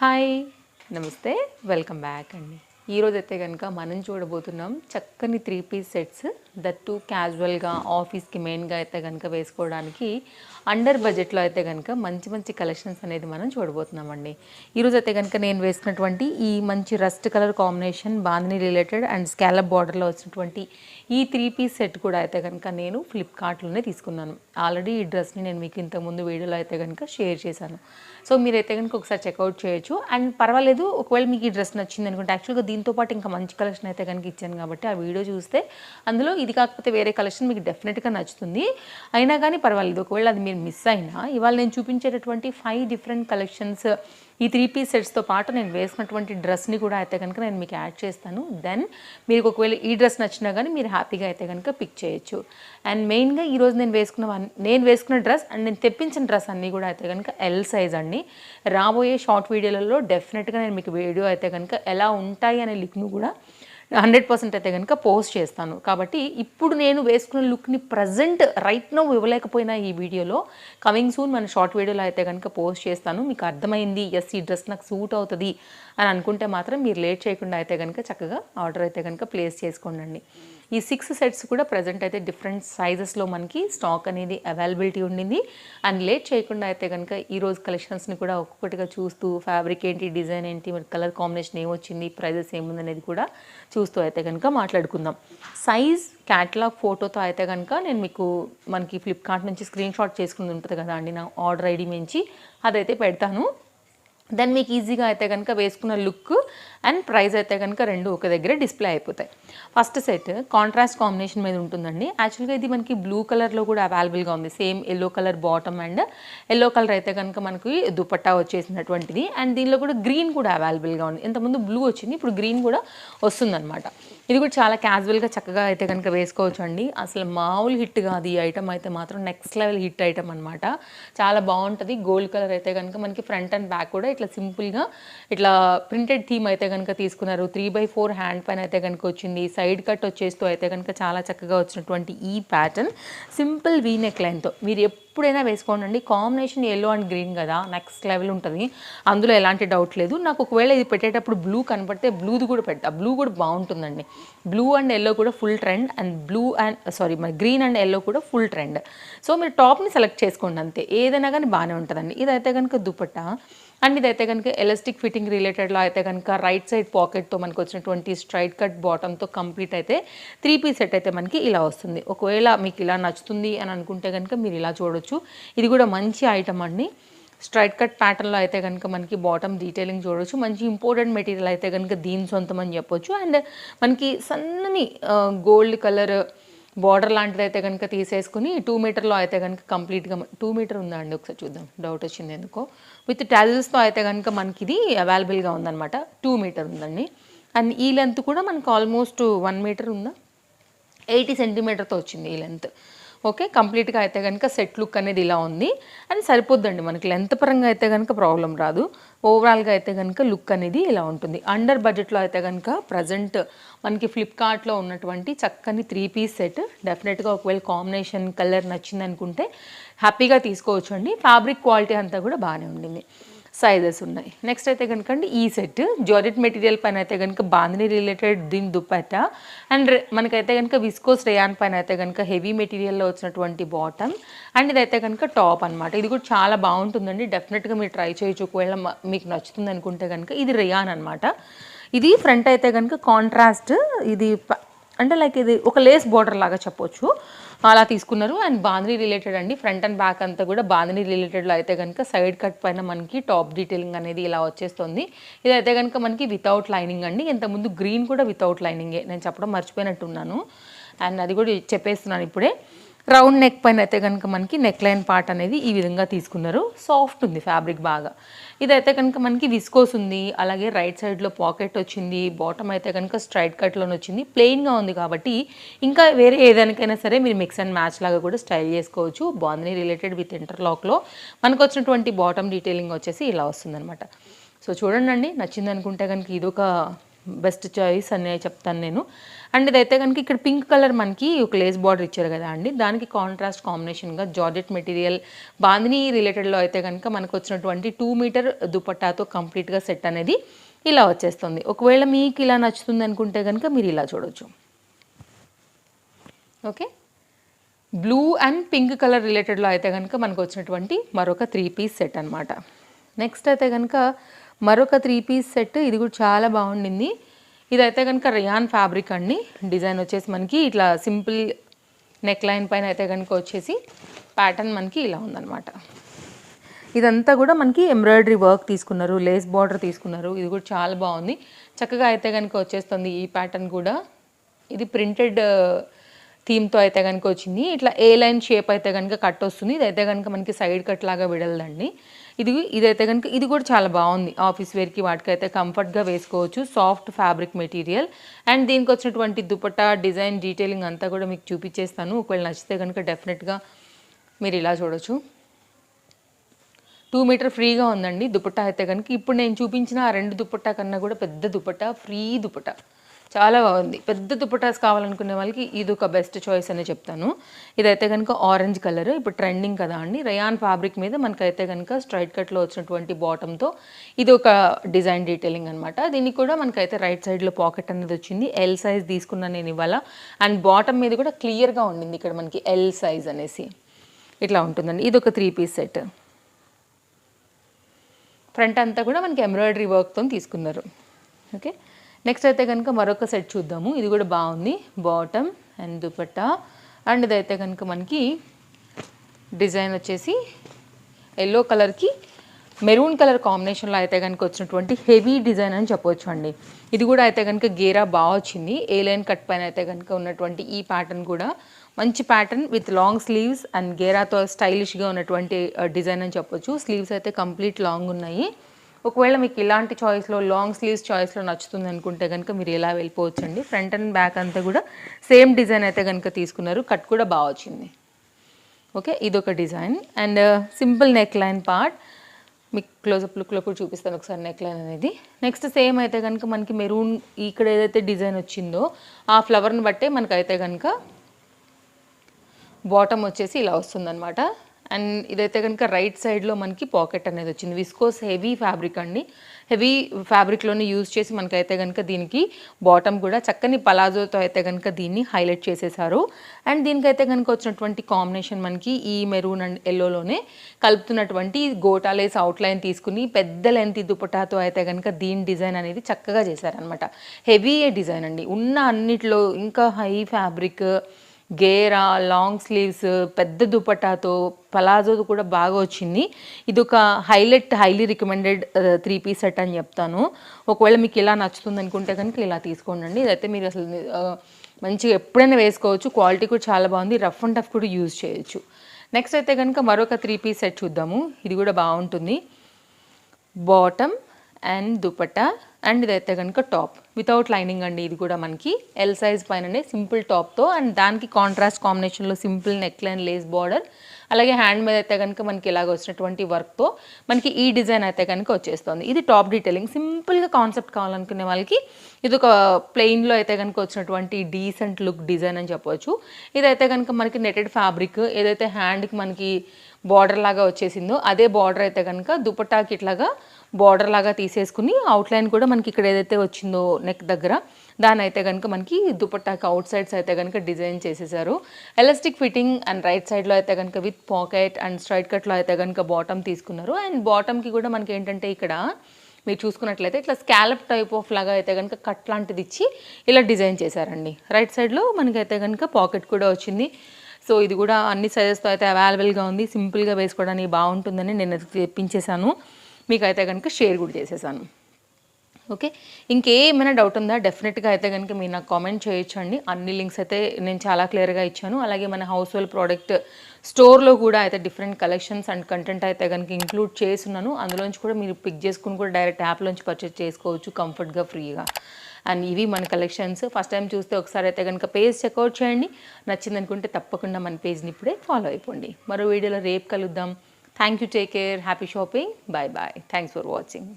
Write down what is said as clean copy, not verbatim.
Hi నమస్తే welcome back అండి. ఈరోజు అయితే కనుక మనం చూడబోతున్నాం చక్కని 3 పీస్ సెట్స్, దట్ టు క్యాజువల్గా ఆఫీస్కి మెయిన్గా అయితే కనుక వేసుకోవడానికి అండర్ బడ్జెట్లో అయితే కనుక మంచి మంచి కలెక్షన్స్ అనేది మనం చూడబోతున్నామండి. ఈరోజు అయితే కనుక నేను వేసుకున్నటువంటి ఈ మంచి rust colour combination bandhani related and scallop బార్డర్లో వచ్చినటువంటి ఈ 3 పీస్ సెట్ కూడా అయితే కనుక నేను ఫ్లిప్కార్ట్లోనే తీసుకున్నాను. ఆల్రెడీ ఈ డ్రెస్ని నేను మీకు ఇంతకుముందు వీడియోలో అయితే కనుక షేర్ చేశాను. సో మీరైతే కనుక ఒకసారి చెక్అవుట్ చేయొచ్చు. అండ్ పర్వాలేదు, ఒకవేళ మీకు ఈ డ్రెస్ నచ్చింది అనుకుంటే, యాక్చువల్గా దీంతో పాటు ఇంకా మంచి కలెక్షన్ అయితే కనుక ఇచ్చాను కాబట్టి ఆ వీడియో చూస్తే అందులో ఇది కాకపోతే వేరే కలెక్షన్ మీకు డెఫినెట్గా నచ్చుతుంది. అయినా కానీ పర్వాలేదు, ఒకవేళ అది మీరు మిస్ అయినా ఇవాళ నేను చూపించేటటువంటి 5 డిఫరెంట్ కలెక్షన్స్ ఈ 3 పీస్ సెట్స్తో పాటు నేను వేసుకున్నటువంటి డ్రెస్ని కూడా అయితే కనుక నేను మీకు యాడ్ చేస్తాను. దెన్ మీకు ఒకవేళ ఈ డ్రెస్ నచ్చినా కానీ మీరు హ్యాపీగా అయితే కనుక పిక్ చేయొచ్చు. అండ్ మెయిన్గా ఈరోజు నేను వేసుకున్న డ్రెస్ అండ్ నేను తెప్పించిన డ్రెస్ అన్నీ కూడా అయితే కనుక ఎల్ సైజ్ అండి. రాబోయే షార్ట్ వీడియోలలో డెఫినెట్గా నేను మీకు వీడియో అయితే కనుక ఎలా ఉంటాయి అనే లింక్ను కూడా 100% అయితే కనుక పోస్ట్ చేస్తాను. కాబట్టి ఇప్పుడు నేను వేసుకున్న లుక్ని ప్రజెంట్ రైట్ నో ఇవ్వలేకపోయినా ఈ వీడియోలో కమింగ్ సూన్ మన షార్ట్ వీడియోలో అయితే కనుక పోస్ట్ చేస్తాను. మీకు అర్థమైంది, ఎస్ ఈ డ్రెస్ నాకు సూట్ అవుతుంది అని అనుకుంటే మాత్రం మీరు లేట్ చేయకుండా అయితే కనుక చక్కగా ఆర్డర్ అయితే కనుక ప్లేస్ చేసుకోండి. ఈ 6 సెట్స్ కూడా ప్రజెంట్ అయితే డిఫరెంట్ సైజెస్లో మనకి స్టాక్ అనేది అవైలబిలిటీ ఉండింది. అండ్ లేట్ చేయకుండా అయితే కనుక ఈరోజు కలెక్షన్స్ని కూడా ఒక్కొక్కటిగా చూస్తూ ఫ్యాబ్రిక్ ఏంటి, డిజైన్ ఏంటి, మరి కలర్ కాంబినేషన్ ఏమొచ్చింది, ప్రైజెస్ ఏముంది అనేది కూడా చూస్తూ అయితే కనుక మాట్లాడుకుందాం. సైజ్ క్యాటలాగ్ ఫోటోతో అయితే కనుక నేను మీకు మనకి ఫ్లిప్కార్ట్ నుంచి స్క్రీన్ షాట్ చేసుకుని ఉంటుంది కదా అండి, నా ఆర్డర్ ఐడి నుంచి అదైతే పెడతాను. దెన్ మీకు ఈజీగా అయితే కనుక వేసుకున్న లుక్ అండ్ ప్రైస్ అయితే కనుక రెండు ఒక దగ్గర డిస్ప్లే అయిపోతాయి. ఫస్ట్ సెట్ కాంట్రాస్ట్ కాంబినేషన్ మీద ఉంటుందండి. యాక్చువల్గా ఇది మనకి బ్లూ కలర్లో కూడా అవైలబుల్గా ఉంది. Same yellow colour bottom and yellow colour అయితే కనుక మనకి దుపట్టా వచ్చేసినటువంటిది. అండ్ దీనిలో కూడా గ్రీన్ కూడా అవైలబుల్గా ఉంది. ఇంతకుముందు బ్లూ వచ్చింది, ఇప్పుడు గ్రీన్ కూడా వస్తుందన్నమాట. ఇది కూడా చాలా క్యాజువల్గా చక్కగా అయితే కనుక వేసుకోవచ్చు అండి. అసలు మామూలు హిట్ కాదు ఈ ఐటమ్ అయితే మాత్రం, నెక్స్ట్ లెవెల్ హిట్ ఐటమ్ అనమాట. చాలా బాగుంటుంది. గోల్డ్ కలర్ అయితే కనుక మనకి ఫ్రంట్ అండ్ బ్యాక్ కూడా ఇట్లా సింపుల్గా ఇట్లా ప్రింటెడ్ థీమ్ అయితే కనుక తీసుకున్నారు. 3/4 హ్యాండ్ పైన అయితే కనుక వచ్చింది. సైడ్ కట్ వచ్చేస్తూ అయితే కనుక చాలా చక్కగా వచ్చినటువంటి ఈ ప్యాటర్న్ సింపుల్ వీ నెక్ లైన్తో మీరు ఎప్పుడైనా వేసుకోండి. కాంబినేషన్ ఎల్లో అండ్ గ్రీన్ కదా, నెక్స్ట్ లెవెల్ ఉంటుంది, అందులో ఎలాంటి డౌట్ లేదు. నాకు ఒకవేళ ఇది పెట్టేటప్పుడు బ్లూ కనపడితే బ్లూది కూడా పెడతా, బ్లూ కూడా బాగుంటుందండి. బ్లూ అండ్ ఎల్లో కూడా ఫుల్ ట్రెండ్, అండ్ మరి గ్రీన్ అండ్ ఎల్లో కూడా ఫుల్ ట్రెండ్. సో మీరు టాప్ని సెలెక్ట్ చేసుకోండి అంతే, ఏదైనా కానీ బాగానే ఉంటుందండి. ఇదైతే కనుక దుపట్టా అండ్ ఇదైతే కనుక ఎలాస్టిక్ ఫిట్టింగ్ రిలేటెడ్లో అయితే కనుక రైట్ సైడ్ పాకెట్తో మనకు వచ్చినటువంటి స్ట్రైట్ కట్ బాటంతో కంప్లీట్ అయితే 3 పీస్ సెట్ అయితే మనకి ఇలా వస్తుంది. ఒకవేళ మీకు ఇలా నచ్చుతుంది అని అనుకుంటే కనుక మీరు ఇలా చూడొచ్చు. ఇది కూడా మంచి ఐటమ్ అండి. స్ట్రైట్ కట్ ప్యాటర్న్లో అయితే కనుక మనకి బాటమ్ డీటెయిలింగ్ చూడవచ్చు. మంచి ఇంపోర్టెంట్ మెటీరియల్ అయితే కనుక దీని సొంతం అని చెప్పొచ్చు. అండ్ మనకి సన్నని గోల్డ్ కలర్ బార్డర్ లాంటిది అయితే కనుక తీసేసుకుని 2 మీటర్లో అయితే కనుక కంప్లీట్గా 2 మీటర్ ఉందా అండి, ఒకసారి చూద్దాం, డౌట్ వచ్చింది ఎందుకో. విత్ టాజిల్స్తో అయితే కనుక మనకి ఇది అవైలబుల్గా ఉందన్నమాట. 2 మీటర్ ఉందండి. అండ్ ఈ లెంత్ కూడా మనకు ఆల్మోస్ట్ 1 మీటర్ ఉందా, 80 సెంటీమీటర్తో వచ్చింది ఈ లెంత్. ఓకే, కంప్లీట్గా అయితే కనుక సెట్ లుక్ అనేది ఇలా ఉంది. అండ్ సరిపోద్దండి, మనకి లెంత్ పరంగా అయితే కనుక ప్రాబ్లం రాదు. ఓవరాల్గా అయితే కనుక లుక్ అనేది ఇలా ఉంటుంది. అండర్ బడ్జెట్లో అయితే కనుక ప్రజెంట్ మనకి ఫ్లిప్కార్ట్లో ఉన్నటువంటి చక్కని 3 పీస్ సెట్ డెఫినెట్గా ఒకవేళ కాంబినేషన్ కలర్ నచ్చింది అనుకుంటే హ్యాపీగా తీసుకోవచ్చు అండి. ఫ్యాబ్రిక్ క్వాలిటీ అంతా కూడా బాగానే ఉండింది. సైజెస్ ఉన్నాయి. నెక్స్ట్ అయితే కనుక అండి ఈ సెట్ జార్జెట్ మెటీరియల్ పైన అయితే కనుక బాందిని రిలేటెడ్ దీని దుపట్టా అండ్ మనకైతే కనుక విస్కోస్ రేయాన్ పైన అయితే కనుక హెవీ మెటీరియల్లో వచ్చినటువంటి బాటమ్ అండ్ ఇదైతే కనుక టాప్ అనమాట. ఇది కూడా చాలా బాగుంటుందండి. డెఫినెట్గా మీరు ట్రై చేయొచ్చు ఒకవేళ మీకు నచ్చుతుంది అనుకుంటే కనుక. ఇది రేయాన్ అనమాట. ఇది ఫ్రంట్ అయితే కనుక కాంట్రాస్ట్, ఇది అంటే లైక్ ఇది ఒక లేస్ బార్డర్ లాగా చెప్పొచ్చు, అలా తీసుకున్నారు. అండ్ బాందిని రిలేటెడ్ అండి. ఫ్రంట్ అండ్ బ్యాక్ అంతా కూడా బాందిని రిలేటెడ్లో అయితే కనుక సైడ్ కట్ పైన మనకి టాప్ డీటెయిలింగ్ అనేది ఇలా వచ్చేస్తుంది. ఇదైతే కనుక మనకి వితౌట్ లైనింగ్ అండి. ఇంతకుముందు గ్రీన్ కూడా వితౌట్ లైనింగే, నేను చెప్పడం మర్చిపోయినట్టున్నాను. అండ్ అది కూడా చెప్పేస్తున్నాను ఇప్పుడే. రౌండ్ నెక్ పైన అయితే కనుక మనకి నెక్ లైన్ పార్ట్ అనేది ఈ విధంగా తీసుకున్నారు. సాఫ్ట్ ఉంది ఫ్యాబ్రిక్ బాగా. ఇదైతే కనుక మనకి విస్కోస్ ఉంది, అలాగే రైట్ సైడ్లో పాకెట్ వచ్చింది. బాటమ్ అయితే కనుక స్ట్రైట్ కట్లోనే వచ్చింది. ప్లెయిన్గా ఉంది కాబట్టి ఇంకా వేరే ఏదానికైనా సరే మీరు మిక్స్ అండ్ మ్యాచ్ లాగా కూడా స్టైల్ చేసుకోవచ్చు. బాందిని రిలేటెడ్ విత్ ఇంటర్లాక్లో మనకు వచ్చినటువంటి బాటమ్ డీటెయిలింగ్ వచ్చేసి ఇలా వస్తుందన్నమాట. సో చూడండి అండి, నచ్చింది అనుకుంటే కనుక ఇదొక బెస్ట్ చాయిస్ అని చెప్తాను నేను. అండ్ ఇదైతే కనుక ఇక్కడ పింక్ కలర్ మనకి ఒక లేస్ బార్డర్ ఇచ్చారు కదా అండి, దానికి కాంట్రాస్ట్ కాంబినేషన్గా జార్జెట్ మెటీరియల్ బాందిని రిలేటెడ్లో అయితే కనుక మనకు వచ్చినటువంటి 2 మీటర్ దుపట్టాతో కంప్లీట్గా సెట్ అనేది ఇలా వచ్చేస్తుంది. ఒకవేళ మీకు ఇలా నచ్చుతుంది అనుకుంటే కనుక మీరు ఇలా చూడొచ్చు. Okay, blue and pink colour రిలేటెడ్లో అయితే కనుక మనకు వచ్చినటువంటి మరొక 3 పీస్ సెట్ అనమాట. నెక్స్ట్ అయితే కనుక మరొక 3 పీస్ సెట్, ఇది కూడా చాలా బాగుండింది. ఇదైతే కనుక రియాన్ ఫ్యాబ్రిక్ అండి. డిజైన్ వచ్చేసి మనకి ఇట్లా సింపుల్ నెక్ లైన్ పైన అయితే కనుక వచ్చేసి ప్యాటర్న్ మనకి ఇలా ఉందన్నమాట. ఇదంతా కూడా మనకి ఎంబ్రాయిడరీ వర్క్ తీసుకున్నారు, లేస్ బార్డర్ తీసుకున్నారు. ఇది కూడా చాలా బాగుంది, చక్కగా అయితే కనుక వచ్చేస్తుంది. ఈ ప్యాటర్న్ కూడా ఇది ప్రింటెడ్ థీమ్తో అయితే కనుక వచ్చింది. ఇట్లా ఏ లైన్ షేప్ అయితే కనుక కట్ వస్తుంది. ఇదైతే కనుక మనకి సైడ్ కట్ లాగా విడలదండి. ఇదైతే కనుక ఇది కూడా చాలా బాగుంది. ఆఫీస్ వేర్కి వాటికైతే కంఫర్ట్గా వేసుకోవచ్చు. సాఫ్ట్ ఫ్యాబ్రిక్ మెటీరియల్ అండ్ దీనికి వచ్చినటువంటి దుపట్టా డిజైన్ డీటెయిలింగ్ అంతా కూడా మీకు చూపించేస్తాను. ఒకవేళ నచ్చితే కనుక డెఫినెట్గా మీరు ఇలా చూడొచ్చు. 2 మీటర్ ఫ్రీగా ఉందండి దుపట్టా అయితే కనుక. ఇప్పుడు నేను చూపించిన ఆ 2 దుపట్టా కన్నా కూడా పెద్ద దుపట్టా, ఫ్రీ దుపట్టా చాలా బాగుంది. పెద్ద దుపట్టాస్ కావాలనుకునే వాళ్ళకి ఇది ఒక బెస్ట్ చాయిస్ అని చెప్తాను. ఇదైతే కనుక ఆరెంజ్ కలర్ ఇప్పుడు ట్రెండింగ్ కదా అండి. రయాన్ ఫ్యాబ్రిక్ మీద మనకైతే కనుక స్ట్రైట్ కట్లో వచ్చినటువంటి బాటంతో ఇది ఒక డిజైన్ డీటెయిలింగ్ అనమాట. దీనికి కూడా మనకైతే రైట్ సైడ్లో పాకెట్ అనేది వచ్చింది. ఎల్ సైజ్ తీసుకున్నాను నేను ఇవాళ. అండ్ బాటమ్ మీద కూడా క్లియర్గా ఉండింది ఇక్కడ మనకి ఎల్ సైజ్ అనేసి ఇట్లా ఉంటుందండి. ఇది ఒక 3 పీస్ సెట్. ఫ్రంట్ అంతా కూడా మనకి ఎంబ్రాయిడరీ వర్క్తో తీసుకున్నారు. ఓకే, నెక్స్ట్ అయితే కనుక మరొక సెట్ చూద్దాము. ఇది కూడా బాగుంది, బాటమ్ అండ్ దుపట్టా. అండ్ ఇదైతే కనుక మనకి డిజైన్ వచ్చేసి ఎల్లో కలర్కి మెరూన్ కలర్ కాంబినేషన్లో అయితే కనుక వచ్చినటువంటి హెవీ డిజైన్ అని చెప్పవచ్చు అండి. ఇది కూడా అయితే కనుక గేరా బాగా వచ్చింది. ఏ లైన్ కట్ పైన అయితే కనుక ఉన్నటువంటి ఈ ప్యాటర్న్ కూడా మంచి pattern with long sleeves and గేరాతో స్టైలిష్గా ఉన్నటువంటి డిజైన్ అని చెప్పొచ్చు. స్లీవ్స్ అయితే కంప్లీట్ లాంగ్ ఉన్నాయి. ఒకవేళ మీకు ఇలాంటి చాయిస్లో లాంగ్ స్లీవ్స్ చాయిస్లో నచ్చుతుంది అనుకుంటే కనుక మీరు ఇలా వెళ్ళిపోవచ్చు అండి. ఫ్రంట్ అండ్ బ్యాక్ అంతా కూడా సేమ్ డిజైన్ అయితే కనుక తీసుకున్నారు. కట్ కూడా బాగా వచ్చింది. ఓకే, ఇదొక design and simple neck line part మీకు క్లోజప్ లుక్లో కూడా చూపిస్తాను ఒకసారి నెక్ లైన్ అనేది. నెక్స్ట్ సేమ్ అయితే కనుక మనకి మెరూన్ ఇక్కడ ఏదైతే డిజైన్ వచ్చిందో ఆ ఫ్లవర్ని బట్టే మనకైతే కనుక బాటమ్ వచ్చేసి ఇలా వస్తుందన్నమాట. అండ్ ఇదైతే కనుక రైట్ సైడ్లో మనకి పాకెట్ అనేది వచ్చింది. విస్కోస్ హెవీ ఫ్యాబ్రిక్ అండి. హెవీ ఫ్యాబ్రిక్లోనే యూజ్ చేసి మనకైతే కనుక దీనికి బాటమ్ కూడా చక్కని పలాజోతో అయితే కనుక దీన్ని హైలైట్ చేసేసారు. అండ్ దీనికైతే కనుక వచ్చినటువంటి కాంబినేషన్ మనకి ఈ మెరూన్ అండ్ ఎల్లోలోనే కలుపుతున్నటువంటి గోటాలేస్ అవుట్లైన్ తీసుకుని పెద్ద లెంత్ దుపటాతో అయితే కనుక దీని డిజైన్ అనేది చక్కగా చేశారనమాట. హెవీ డిజైన్ అండి. ఉన్న అన్నిట్లో ఇంకా హై ఫ్యాబ్రిక్, గేరా, లాంగ్ స్లీవ్స్, పెద్ద దుపట్టాతో పలాజో కూడా బాగా వచ్చింది. ఇది ఒక హైలీ రికమెండెడ్ 3 పీస్ సెట్ అని చెప్తాను. ఒకవేళ మీకు ఇలా నచ్చుతుంది అనుకుంటే కనుక ఇలా తీసుకోండి. ఇదైతే మీరు అసలు మంచిగా ఎప్పుడైనా వేసుకోవచ్చు. క్వాలిటీ కూడా చాలా బాగుంది. రఫ్ అండ్ టఫ్ కూడా యూజ్ చేయొచ్చు. నెక్స్ట్ అయితే కనుక మరొక 3 పీస్ సెట్ చూద్దాము. ఇది కూడా బాగుంటుంది. బాటమ్ అండ్ దుపట్టా అండ్ ఇదైతే కనుక టాప్ వితౌట్ లైనింగ్ అండి. ఇది కూడా మనకి ఎల్ సైజ్ పైననే సింపుల్ టాప్తో అండ్ దానికి కాంట్రాస్ట్ కాంబినేషన్లో simple neck line lace border, అలాగే హ్యాండ్ మీద అయితే కనుక మనకి ఇలాగ వచ్చినటువంటి వర్క్తో మనకి ఈ డిజైన్ అయితే కనుక వచ్చేస్తుంది. ఇది టాప్ డీటెయిలింగ్. సింపుల్గా కాన్సెప్ట్ కావాలనుకునే వాళ్ళకి ఇది ఒక ప్లెయిన్లో అయితే కనుక వచ్చినటువంటి డీసెంట్ లుక్ డిజైన్ అని చెప్పవచ్చు. ఇదైతే కనుక మనకి నెటెడ్ ఫ్యాబ్రిక్ ఏదైతే హ్యాండ్కి మనకి బార్డర్ లాగా వచ్చేసిందో అదే బార్డర్ అయితే కనుక దుపట్టాకి ఇట్లాగా బార్డర్ లాగా తీసేసుకుని అవుట్లైన్ కూడా మనకి ఇక్కడ ఏదైతే వచ్చిందో నెక్ దగ్గర దాని అయితే కనుక మనకి దుపట్టాకి అవుట్ సైడ్స్ అయితే కనుక డిజైన్ చేసేసారు. ఎలాస్టిక్ ఫిట్టింగ్ అండ్ రైట్ సైడ్లో అయితే కనుక విత్ పాకెట్ అండ్ స్ట్రైట్ కట్లో అయితే కనుక బాటమ్ తీసుకున్నారు. అండ్ బాటమ్కి కూడా మనకి ఏంటంటే ఇక్కడ మీరు చూసుకున్నట్లయితే ఇట్లా స్కాలప్ టైప్ ఆఫ్ లాగా అయితే కనుక కట్ లాంటిది ఇచ్చి ఇలా డిజైన్ చేశారండి. రైట్ సైడ్లో మనకైతే కనుక పాకెట్ కూడా వచ్చింది. సో ఇది కూడా అన్ని సైజెస్తో అయితే అవైలబుల్గా ఉంది. సింపుల్గా వేసుకోవడానికి బాగుంటుందని నేను తెప్పించేశాను. మీకైతే కనుక షేర్ కూడా చేసేసాను. ఓకే, ఇంకేమైనా డౌట్ ఉందా డెఫినెట్గా అయితే కనుక మీరు నాకు కామెంట్ చేయొచ్చండి. అన్ని లింక్స్ అయితే నేను చాలా క్లియర్గా ఇచ్చాను. అలాగే మన హౌస్ హోల్డ్ ప్రోడక్ట్ స్టోర్లో కూడా అయితే డిఫరెంట్ కలెక్షన్స్ అండ్ కంటెంట్ అయితే కనుక ఇంక్లూడ్ చేస్తున్నాను. అందులోంచి కూడా మీరు పిక్ చేసుకుని కూడా డైరెక్ట్ యాప్లోంచి పర్చేస్ చేసుకోవచ్చు కంఫర్ట్గా, ఫ్రీగా. అండ్ ఇవి మన కలెక్షన్స్. ఫస్ట్ టైం చూస్తే ఒకసారి అయితే కనుక పేజ్ చెక్అవుట్ చేయండి. నచ్చింది అనుకుంటే తప్పకుండా మన పేజ్ని ఇప్పుడే ఫాలో అయిపోండి. మరో వీడియోలో రేపు కలుద్దాం. Thank you, take care, happy shopping, bye bye, thanks for watching.